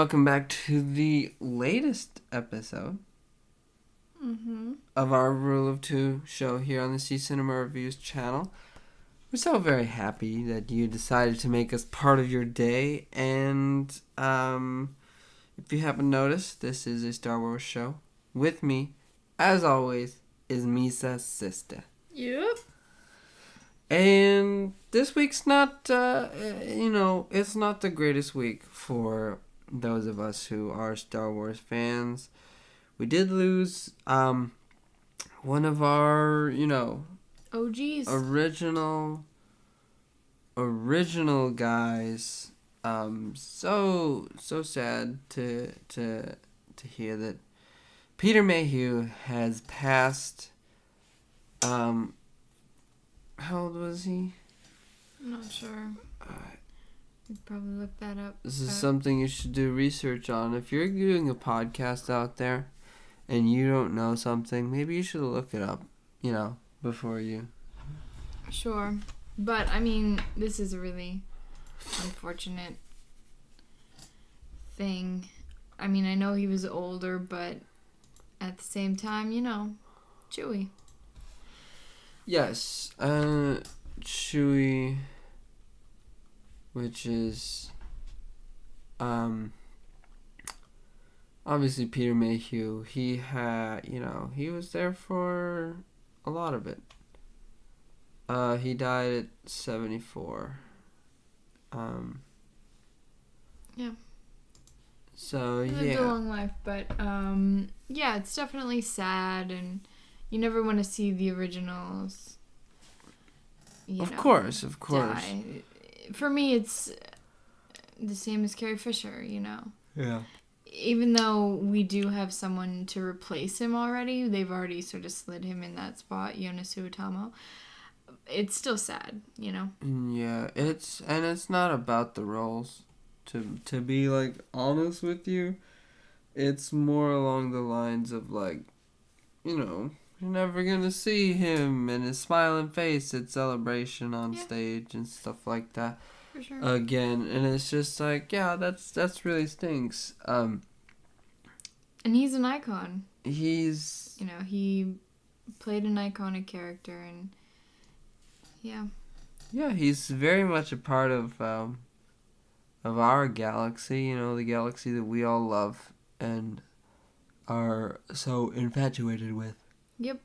welcome back to the latest episode of our Rule of Two show here on the C Cinema Reviews channel. We're so very happy that you decided to make us part of your day, and if you haven't noticed, this is a Star Wars show. With me, as always, is Misa's sister. Yep. And this week's not, it's not the greatest week for those of us who are Star Wars fans. We did lose one of our, OGs. original guys. So sad to hear that Peter Mayhew has passed. How old was he? I'm not sure. You'd probably look that up. This is something you should do research on. If you're doing a podcast out there and you don't know something, maybe you should look it up, before you. Sure. But, I mean, this is a really unfortunate thing. I mean, I know he was older, but at the same time, Chewie. Yes, Chewie, which is, obviously Peter Mayhew, he was there for a lot of it. He died at 74. Yeah. So, he lived a long life, but, it's definitely sad, and you never want to see the originals, Of course. die. For me, it's the same as Carrie Fisher, Yeah. Even though we do have someone to replace him already, they've already sort of slid him in that spot, Jonas Suotamo. It's still sad, Yeah, it's not about the roles. To be honest with you, it's more along the lines of you're never gonna see him and his smiling face at Celebration on stage and stuff like that. For sure. Again, and it's just that's really stinks. And he's an icon. He's he played an iconic character, and he's very much a part of our galaxy. The galaxy that we all love and are so infatuated with. Yep.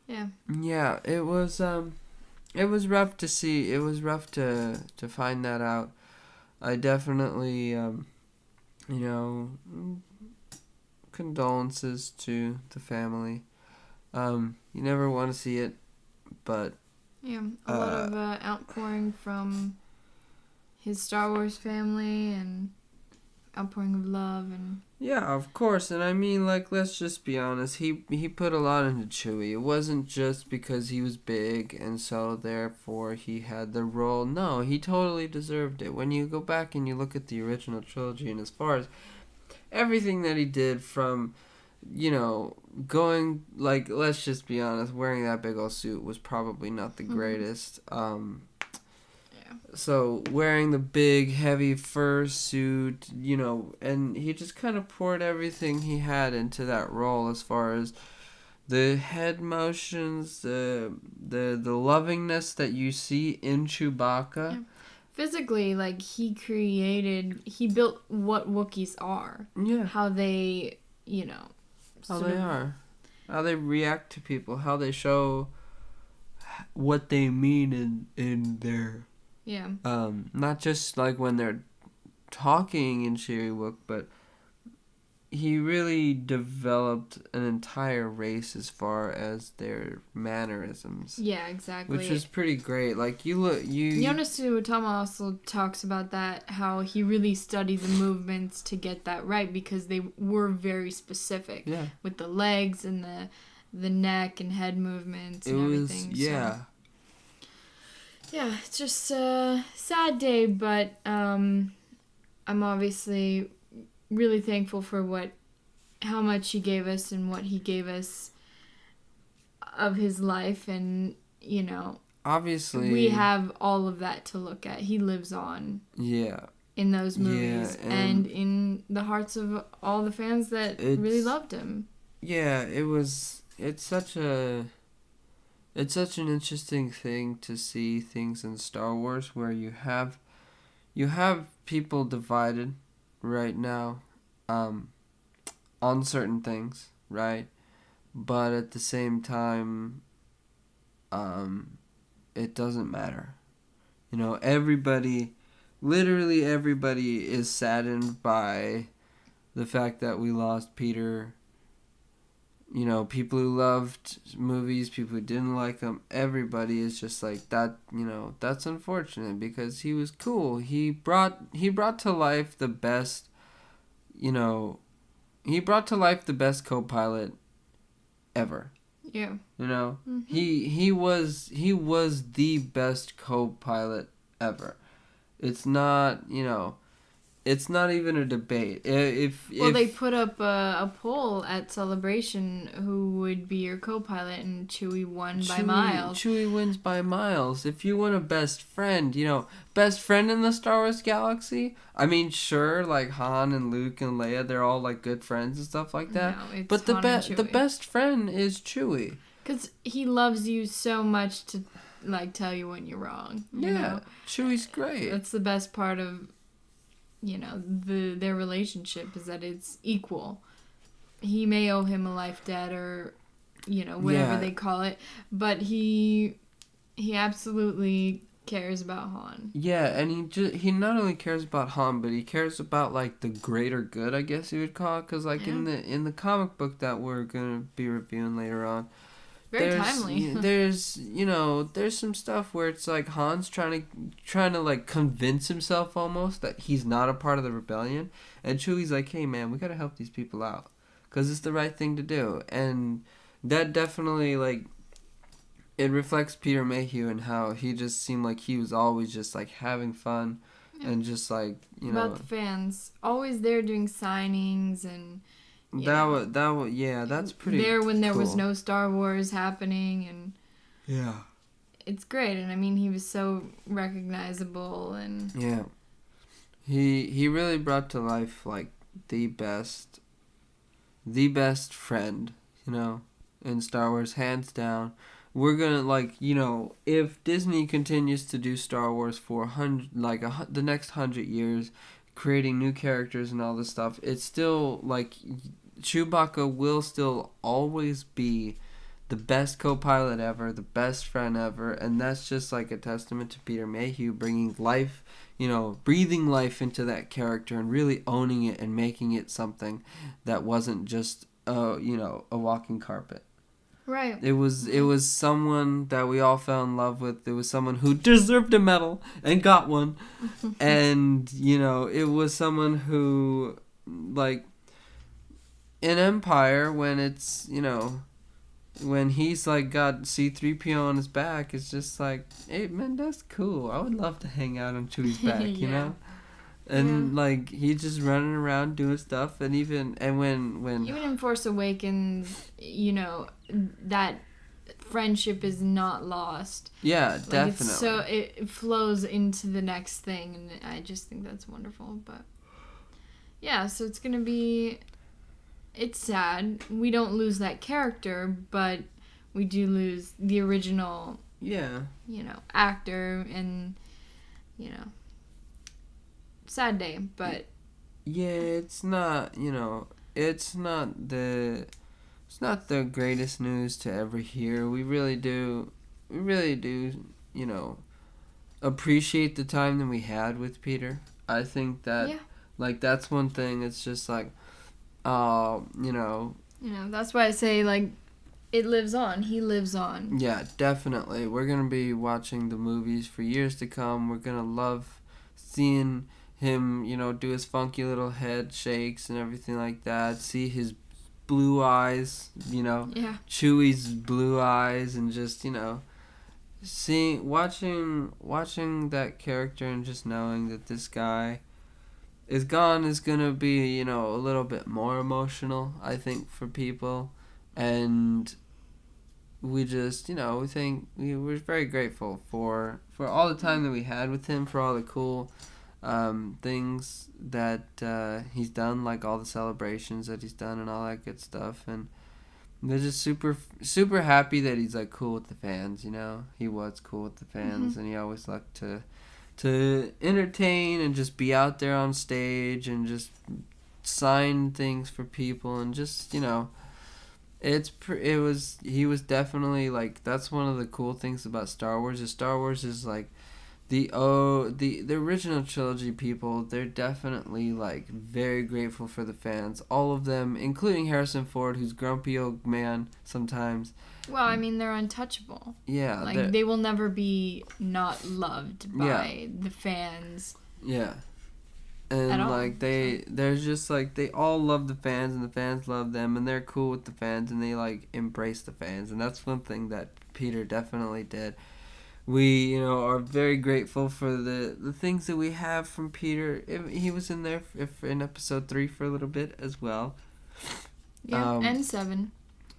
Yeah. Yeah, it was rough to see. It was rough to find that out. I definitely, condolences to the family. You never want to see it, but... Yeah, a lot of outpouring from his Star Wars family and outpouring of love and... Yeah, of course, and I mean, let's just be honest, he put a lot into Chewie. It wasn't just because he was big and so therefore he had the role. No, he totally deserved it. When you go back and you look at the original trilogy, and as far as everything that he did from, going, let's just be honest, wearing that big old suit was probably not the greatest. So wearing the big, heavy fur suit, and he just kind of poured everything he had into that role as far as the head motions, the lovingness that you see in Chewbacca. Yeah. Physically, he built what Wookiees are. Yeah. How they, How they are. How they react to people. How they show what they mean in their... Yeah. Not just when they're talking in Chewie, but he really developed an entire race as far as their mannerisms. Yeah, exactly. Which is pretty great. Jonas Suotama also talks about that, how he really studied the movements to get that right because they were very specific. Yeah. With the legs and the neck and head movements and everything. Yeah. So. Yeah, it's just a sad day, but I'm obviously really thankful for how much he gave us and what he gave us of his life, and obviously we have all of that to look at. He lives on. Yeah. in those movies Yeah, and in the hearts of all the fans that really loved him. Yeah, it's such an interesting thing to see things in Star Wars where you have people divided right now on certain things, right? But at the same time, it doesn't matter. You know, literally everybody is saddened by the fact that we lost Peter. You know, people who loved movies, people who didn't like them, everybody is just like that. You know, that's unfortunate because he was cool. He brought to life the best. You know, he brought to life the best co-pilot ever. Yeah. You know, Mm-hmm. he was the best co-pilot ever. It's not, you know, it's not even a debate. If they put up a poll at Celebration who would be your co-pilot, and Chewie won by miles. Chewie wins by miles. If you want a best friend, you know, best friend in the Star Wars galaxy. I mean, sure, like Han and Luke and Leia, they're all like good friends and stuff like that. No, it's but Han and Chewie. The best friend is Chewie. Because he loves you so much to like tell you when you're wrong. You know? Chewie's great. That's the best part of, you know, their relationship is that it's equal. He may owe him a life debt or, you know, whatever they call it, but he absolutely cares about Han. Yeah, and he not only cares about Han, but he cares about like the greater good, I guess you would call it, because like in the comic book that we're gonna be reviewing later on. Very timely. There's some stuff where it's like Han's trying to like convince himself almost that he's not a part of the rebellion, and Chewie's like, hey man, we gotta help these people out, cause it's the right thing to do, and that definitely like it reflects Peter Mayhew and how he just seemed like he was always just like having fun, and just like about the fans, always there doing signings and. That's pretty there when there cool. was no Star Wars happening, and it's great. And I mean, he was so recognizable, and he really brought to life like the best friend, you know, in Star Wars, hands down. We're gonna like, you know, if Disney continues to do Star Wars for the next 100 years, creating new characters and all this stuff, it's still like. Chewbacca will still always be the best co-pilot ever, the best friend ever, and that's just like a testament to Peter Mayhew bringing life, you know, breathing life into that character and really owning it and making it something that wasn't just you know, a walking carpet. Right. It was someone that we all fell in love with. It was someone who deserved a medal and got one. And, you know, it was someone who like in Empire, when it's, you know, when he's like got C-3PO on his back, it's just like, hey man, that's cool. I would love to hang out on Chewie's back, you know? And like he's just running around doing stuff, and when even in Force Awakens, you know, that friendship is not lost. Yeah, like, definitely. So it flows into the next thing, and I just think that's wonderful. But yeah, so it's gonna be. It's sad. We don't lose that character, but we do lose the original, you know, actor, and, you know, sad day, but... Yeah, it's not, you know, it's not the greatest news to ever hear. We really do, you know, appreciate the time that we had with Peter. I think that, like, that's one thing. It's just like, you know, that's why I say, like, it lives on. He lives on. Yeah, definitely. We're going to be watching the movies for years to come. We're going to love seeing him, you know, do his funky little head shakes and everything like that. See his blue eyes, you know. Yeah. Chewie's blue eyes, and just, you know, watching that character and just knowing that this guy is gone is gonna be, you know, a little bit more emotional, I think, for people. And we just, you know, we're very grateful for all the time that we had with him, for all the cool things that he's done, like all the celebrations that he's done and all that good stuff. And they're just super happy that he's like cool with the fans. You know, he was cool with the fans, and he always liked to entertain and just be out there on stage and just sign things for people and just, you know, he was definitely like, that's one of the cool things about Star Wars is like the original trilogy people, they're definitely like very grateful for the fans, all of them, including Harrison Ford, who's grumpy old man sometimes. Well, I mean, they're untouchable. Yeah, like they will never be not loved by the fans. Yeah. And like they're just like, they all love the fans and the fans love them, and they're cool with the fans and they like embrace the fans, and that's one thing that Peter definitely did. We, you know, are very grateful for the things that we have from Peter. He was in there in episode 3 for a little bit as well. Yeah, and 7.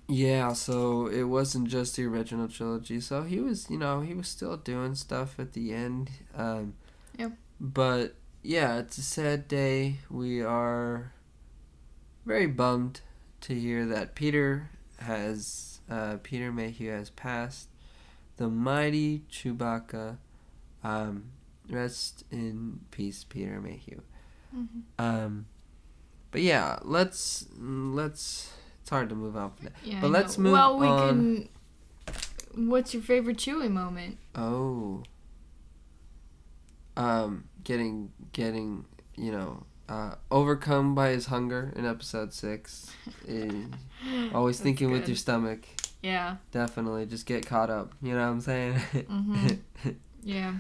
Yeah, so it wasn't just the original trilogy. So he was, you know, he was still doing stuff at the end. Yep. But yeah, it's a sad day. We are very bummed to hear that Peter Mayhew has passed. The mighty Chewbacca, rest in peace, Peter Mayhew. Mm-hmm. But yeah, let's. It's hard to move on from that. Yeah, but let's move on. Well, we can. What's your favorite Chewie moment? Oh. Getting, you know, overcome by his hunger in episode 6. Always thinking good. With your stomach. Yeah. Definitely. Just get caught up. You know what I'm saying? Mm-hmm. Yeah.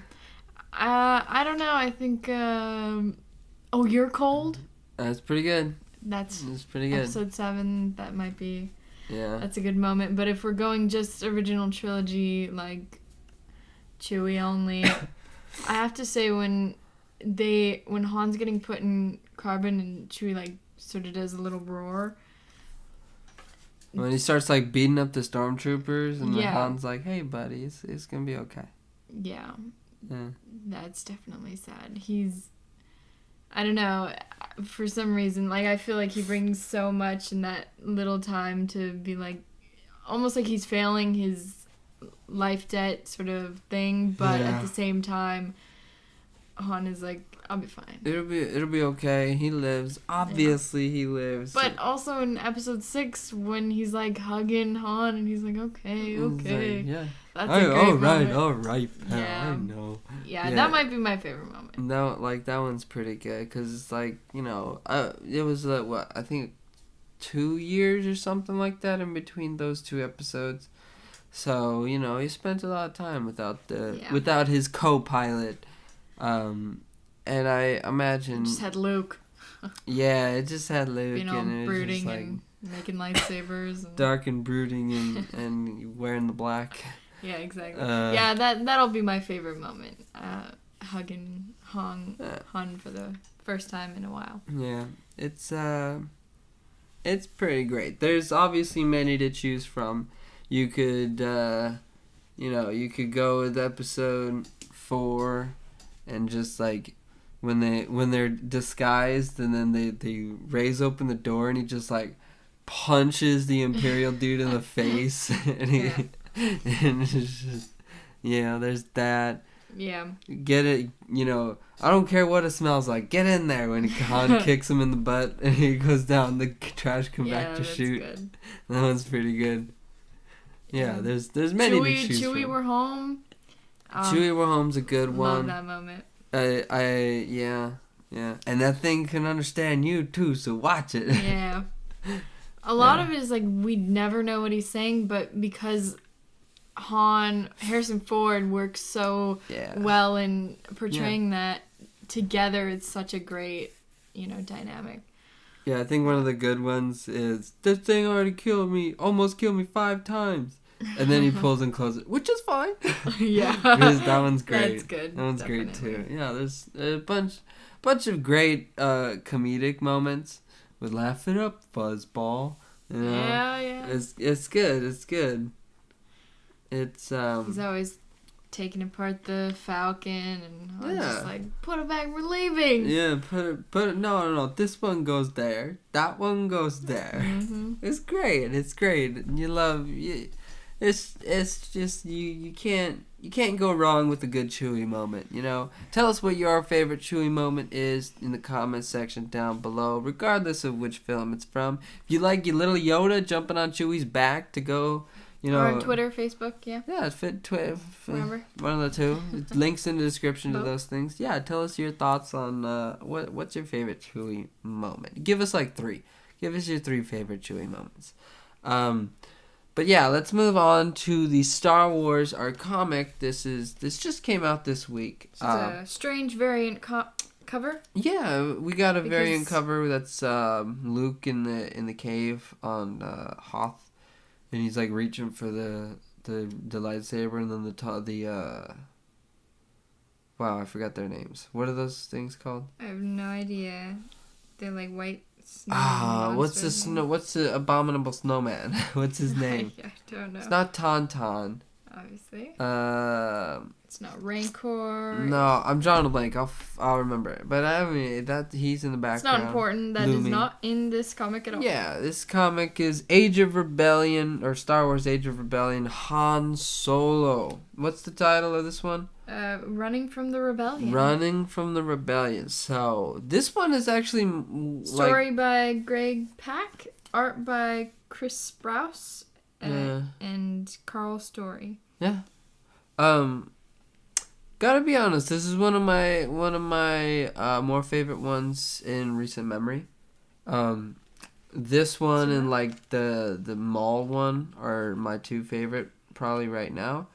I don't know. I think, oh, You're Cold? That's pretty good. That's pretty good. Episode 7, that might be. Yeah. That's a good moment. But if we're going just original trilogy, like, Chewie only, I have to say when Han's getting put in carbon and Chewie, like, sort of does a little roar. When he starts, like, beating up the stormtroopers, and Han's like, hey, buddy, it's gonna be okay. Yeah. That's definitely sad. I don't know, for some reason, like, I feel like he brings so much in that little time to be, like, almost like he's failing his life debt sort of thing, but at the same time, Han is like, I'll be fine. It'll be okay. He lives. Obviously, he lives. But also in episode 6, when he's like hugging Han, and he's like, okay. Like, yeah. That's a great moment. All right, pal. Yeah. I know. Yeah, that might be my favorite moment. No, like, that one's pretty good, because it's like, you know, it was, I think 2 years or something like that in between those 2 episodes. So, you know, he spent a lot of time without his co-pilot. And I imagine... It just had Luke. Yeah, it just had Luke. Being all and brooding like, and making lightsabers. And... dark and brooding and wearing the black. Yeah, exactly. Yeah, that'll be my favorite moment. Hugging Han for the first time in a while. Yeah, it's pretty great. There's obviously many to choose from. You could, you could go with episode 4 and just like when they're disguised and then they raise open the door and he just like punches the Imperial dude in the face and it's just, there's that. Yeah. Get it, I don't care what it smells like. Get in there when Han kicks him in the butt and he goes down. The trash come back to shoot. Good. That one's pretty good. Yeah, there's many to choose Chewie, from. We're Home. Chewie, We're Home's a good one. Love that moment. Yeah. And that thing can understand you too, so watch it. Yeah. A lot of it is like we never know what he's saying, but because Harrison Ford works so well in portraying that together, it's such a great, dynamic. Yeah, I think one of the good ones is, this thing almost killed me 5 times. And then he pulls and closes it, which is fine. Yeah. That one's great. That's good. That one's great too. Yeah, there's a bunch of great comedic moments with Laugh It Up, Fuzzball. Yeah. It's good. It's good. It's He's always taking apart the Falcon, and I'm Yeah. just like, put it back, we're leaving. Yeah, put it. No. This one goes there. That one goes there. Mm-hmm. It's great. It's great. You love. It's just you can't go wrong with a good Chewie moment. You know. Tell us what your favorite Chewie moment is in the comment section down below, regardless of which film it's from. If you like your little Yoda jumping on Chewie's back to go, you know. Or on Twitter, Facebook, yeah. Yeah, Twitter. Whatever. One of the two. Links in the description to Both. those things. Yeah, tell us your thoughts on what's your favorite Chewie moment. Give us like 3. Give us your 3 favorite Chewie moments. But yeah, let's move on to the Star Wars art comic. This just came out this week. It's a strange variant cover. Yeah, we got a variant Because- cover that's Luke in the cave on Hoth, and he's like reaching for the lightsaber, and then wow, I forgot their names. What are those things called? I have no idea. They're like white snow What's the monsters. What's the abominable snowman? What's his name? I don't know. It's not Tauntaun. Obviously. It's not Rancor. No, I'm drawing a blank. I'll remember it. But I mean that he's in the It's background. not important. That is looming. not in this comic at all. Yeah, this comic is Age of Rebellion, or Star Wars Age of Rebellion, Han Solo. What's the title of this one? Running from the Rebellion. Running from the Rebellion. So, this one is actually Story by Greg Pak. Art by Chris Sprouse. Yeah. And Carl Story. Gotta be honest, this is one of my more favorite ones in recent memory. This one and like the mall one are my 2 favorite probably right now.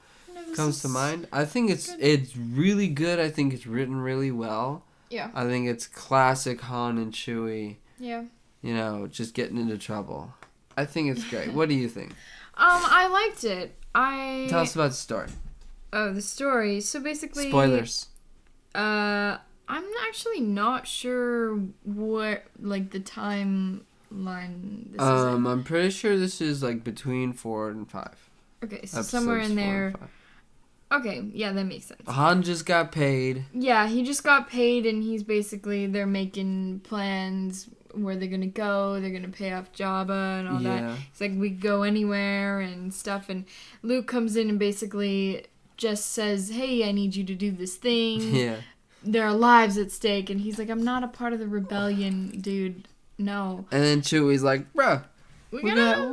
Comes to mind. I think it's really good. I think it's written really well. Yeah. I think it's classic Han and Chewie, Yeah. you know, just getting into trouble. I think it's great. What do you think? I liked it. Tell us about the story. Oh, the story. So basically, Spoilers. I'm actually not sure what like the timeline this is in. I'm pretty sure this is like between 4 and 5. Okay, so Episodes somewhere 4 in and there. 5. Okay, yeah, that makes sense. Han just got paid. Yeah, he just got paid, and he's basically they're making plans where they're gonna go. They're gonna pay off Jabba and all that. Yeah. It's like we go anywhere and stuff. And Luke comes in and basically just says, "Hey, I need you to do this thing. Yeah. There are lives at stake." And he's like, "I'm not a part of the rebellion, dude. No. And then Chewie's like, bruh, These are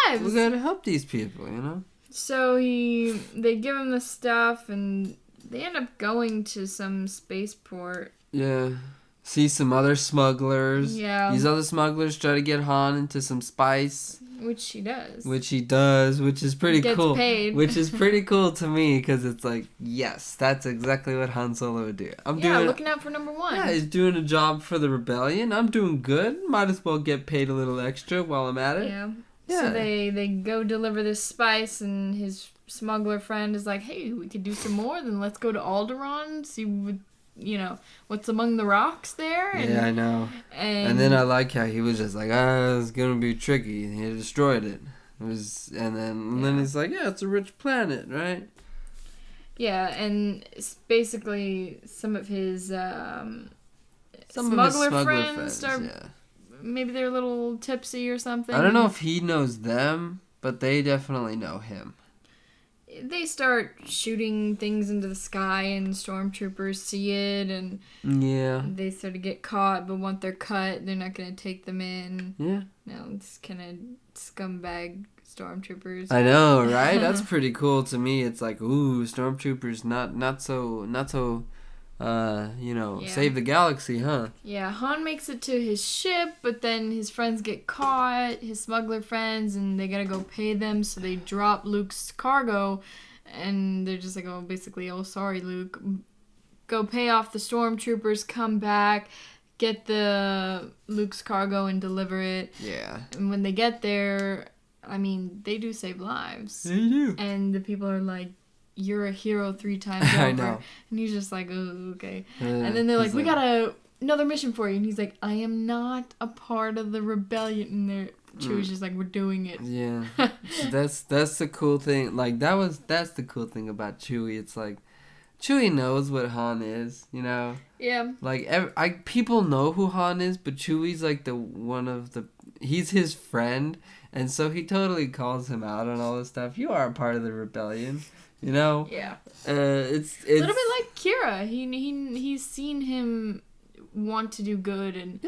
lives." we gotta help these people, you know? So they give him the stuff, and they end up going to some spaceport. Yeah. See some other smugglers. Yeah. These other smugglers try to get Han into some spice, Which he does. which he does, which is pretty Gets cool. paid. Which is pretty cool to me because it's like, yes, that's exactly what Han Solo would do. Looking out for number 1. Yeah, he's doing a job for the rebellion. I'm doing good. Might as well get paid a little extra while I'm at it. Yeah. Yeah. So they go deliver this spice, and his smuggler friend is like, "Hey, we could do some more. Then let's go to Alderaan, see what, what's among the rocks there." And, Yeah, I know. And then I like how he was just like, it's gonna be tricky. He destroyed it. And then he's like, yeah, it's a rich planet, right? Yeah, and it's basically some of his Some smuggler of his friends are yeah. maybe they're a little tipsy or something. I don't know if he knows them, but they definitely know him. They start shooting things into the sky, and stormtroopers see it, and Yeah. they sort of get caught. But once they're cut, they're not gonna take them in. Yeah. No, it's kind of scumbag stormtroopers. I know, right? That's pretty cool to me. It's like, ooh, stormtroopers, not so, Yeah. save the galaxy, huh? Yeah, Han makes it to his ship, but then his friends get caught, his smuggler friends, and they gotta go pay them, so they drop Luke's cargo, and they're just like, oh, sorry, Luke. Go pay off the stormtroopers, come back, get the Luke's cargo and deliver it. Yeah. And when they get there, I mean, they do save lives. They do. And the people are like, "You're a hero 3 times over." I know. And he's just like, "Oh, okay." And then they're like, "We got another mission for you." And he's like, "I am not a part of the rebellion." And they're Chewie's just like, we're doing it. Yeah. So that's the cool thing. Like, that's the cool thing about Chewie. It's like, Chewie knows what Han is, you know? Yeah. Like, people know who Han is, but Chewie's like he's his friend, and so he totally calls him out on all this stuff. You are a part of the rebellion, you know? Yeah. It's a little bit like Kira. He's seen him want to do good and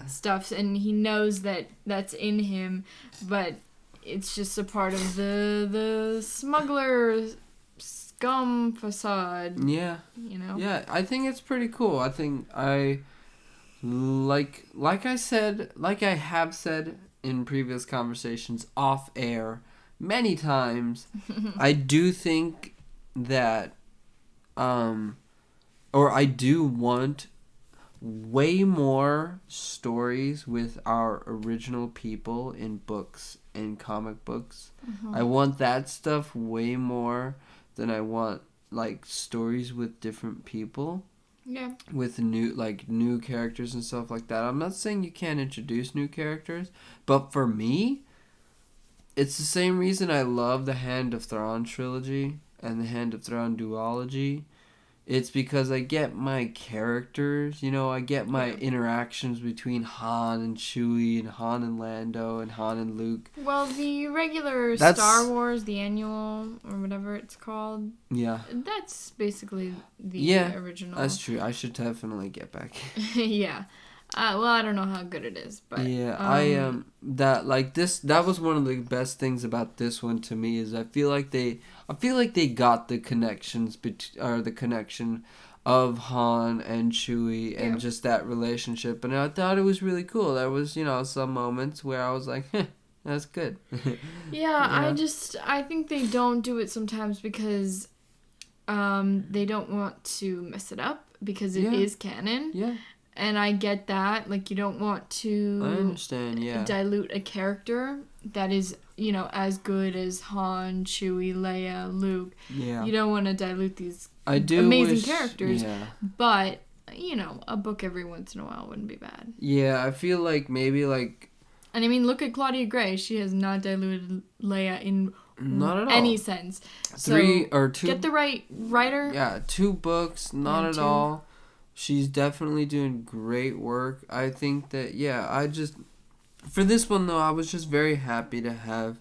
stuff, and he knows that that's in him, but it's just a part of the smuggler scum facade. Yeah. You know? Yeah, I think it's pretty cool. I think like I have said in previous conversations off air many times, I do think that or I do want way more stories with our original people in books and comic books. I want that stuff way more than I want like stories with different people. Yeah. With new characters and stuff like that. I'm not saying you can't introduce new characters, but for me, it's the same reason I love the Hand of Thrawn trilogy and the Hand of Thrawn duology. It's because I get my characters, you know, I get my interactions between Han and Chewie and Han and Lando and Han and Luke. Well, the regular Star Wars, the annual, or whatever it's called. Yeah. That's basically the original. That's true. I should definitely get back. Yeah. Well, I don't know how good it is, but yeah, that was one of the best things about this one to me is I feel like they got the connections or the connection of Han and Chewie and just that relationship, and I thought it was really cool. There was, you know, some moments where I was like, that's good. Yeah, I think they don't do it sometimes because they don't want to mess it up because it is canon. Yeah. And I get that. Like, you don't want to... I understand, dilute a character that is, you know, as good as Han, Chewie, Leia, Luke. Yeah. You don't want to dilute these amazing characters. Yeah. But, you know, a book every once in a while wouldn't be bad. Yeah, I feel like maybe, like... And, I mean, look at Claudia Gray. She has not diluted Leia in... Not at all. Any sense. 3 or 2... Get the right writer. Yeah, 2 books, not at all. She's definitely doing great work. I think that, for this one, though, I was just very happy to have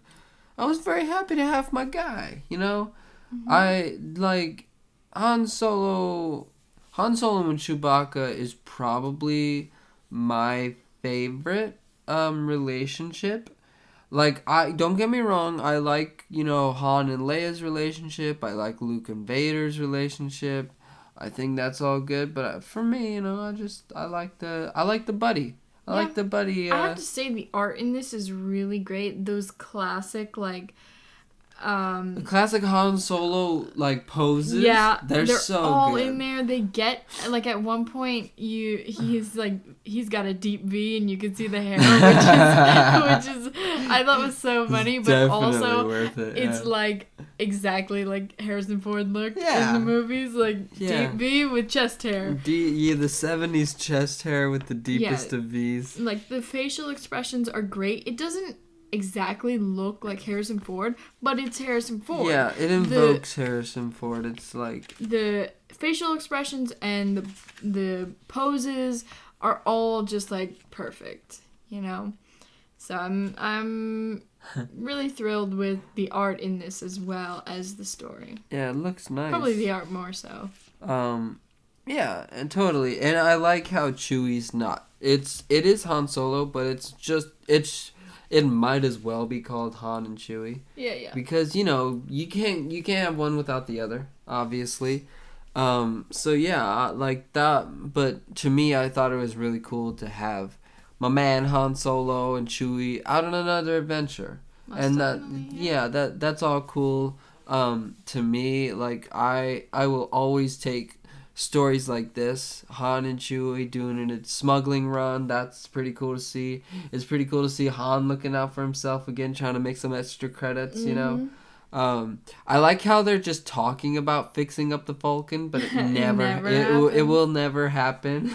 my guy, you know? Mm-hmm. I, like, Han Solo and Chewbacca is probably my favorite relationship. Like, don't get me wrong, I like, you know, Han and Leia's relationship. I like Luke and Vader's relationship. I think that's all good, but for me, you know, I like the buddy. I like the buddy. I have to say the art in this is really great. Those classic the classic Han Solo like poses. Yeah, they're so all good. In there. They get like at one point he's got a deep V and you can see the hair, which is I thought was so funny, but definitely also worth it, it's like exactly like Harrison Ford looked in the movies, like deep V with chest hair. The 70s chest hair with the deepest of V's. Like the facial expressions are great. It doesn't exactly look like Harrison Ford, but it's Harrison Ford. Yeah, it invokes Harrison Ford. It's like the facial expressions and the poses are all just like perfect, you know. So I'm really thrilled with the art in this as well as the story. Yeah, it looks nice. Probably the art more so. Yeah, and totally. And I like how Chewie's not. It is Han Solo, but it might as well be called Han and Chewie. Yeah. Because, you know, you can't have one without the other, obviously. So yeah, like that. But to me, I thought it was really cool to have my man Han Solo and Chewie out on another adventure. That's all cool. To me, like I will always take stories like this, Han and Chewie doing a smuggling run. That's pretty cool to see. It's pretty cool to see Han looking out for himself again, trying to make some extra credits, you know. I like how they're just talking about fixing up the Falcon, but it never it will never happen.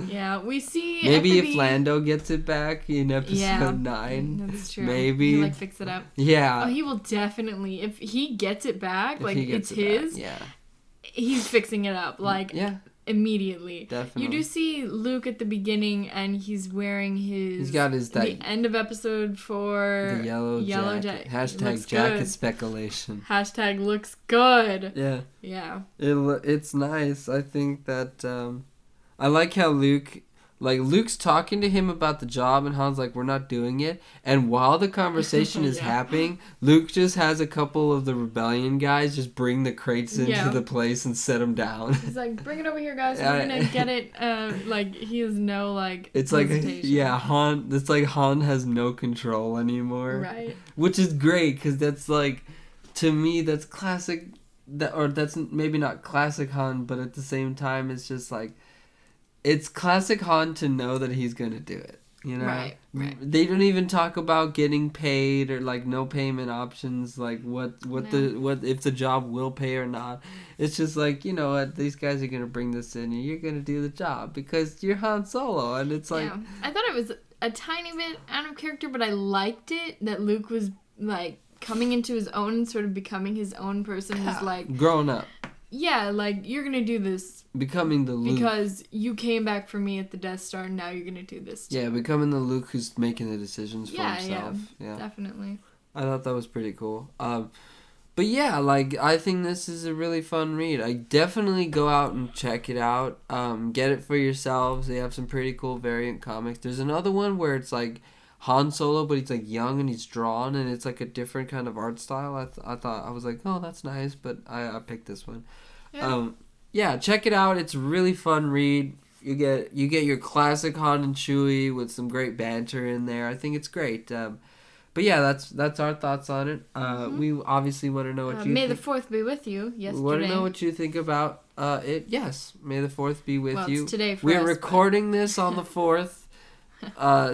Yeah, we see. Maybe if Lando gets it back in episode 9, that's true. maybe He like fix it up. Yeah. Oh, he will definitely. If he gets it back, If like he gets it's it back, his. yeah. He's fixing it up, like Yeah, immediately. definitely. You do see Luke at the beginning, and he's wearing his. He's got his the end of episode 4. the yellow jacket. Hashtag jacket speculation. Hashtag looks good. Yeah. Yeah. It's nice. I think that I like how Luke's talking to him about the job, and Han's like, we're not doing it. And while the conversation is Yeah. happening, Luke just has a couple of the rebellion guys just bring the crates into the place and set them down. He's like, bring it over here, guys. We're gonna get it. Like he has no like. It's like, hesitation. yeah, Han. It's like Han has no control anymore. Right. Which is great, because that's like, to me, that's classic. That's maybe not classic Han, but at the same time, it's just like, it's classic Han to know that he's gonna do it. You know, Right. They don't even talk about getting paid or like no payment options, like what if the job will pay or not. It's just like, you know what, these guys are gonna bring this in, and you're gonna do the job because you're Han Solo, and it's like, yeah. I thought it was a tiny bit out of character, but I liked it that Luke was like coming into his own, sort of becoming his own person. Was like grown up, yeah, like you're gonna do this becoming the Luke. because you came back for me at the Death Star, and now you're gonna do this too. Yeah, becoming the Luke who's making the decisions for himself. Yeah, definitely. I thought that was pretty cool. But yeah, like, I think this is a really fun read. I definitely go out and check it out. Get it for yourselves. They have some pretty cool variant comics. There's another one where it's like Han Solo, but he's like young and he's drawn, and it's like a different kind of art style. I was like, oh, that's nice, but I picked this one. Yeah, check it out. It's a really fun read. You get your classic Han and Chewie with some great banter in there. I think it's great. But yeah, that's our thoughts on it. We obviously want to know what you May think. the 4th be with you. Yesterday. We want to know what you think about it. Yes, May the 4th be with you. It's today for We're us, recording this on the 4th.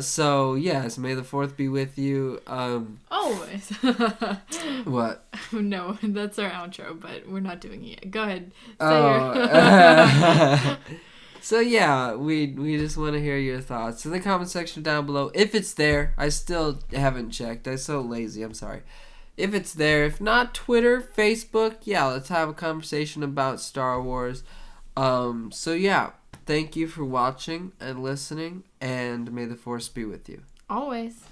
So yes, May the 4th be with you. Always. What? No, that's our outro, but we're not doing it yet. Go ahead. So yeah, we just want to hear your thoughts in the comment section down below. If it's there, I still haven't checked. I'm so lazy. I'm sorry. If it's there, if not, Twitter, Facebook, yeah, let's have a conversation about Star Wars. So yeah, thank you for watching and listening, and may the Force be with you. Always.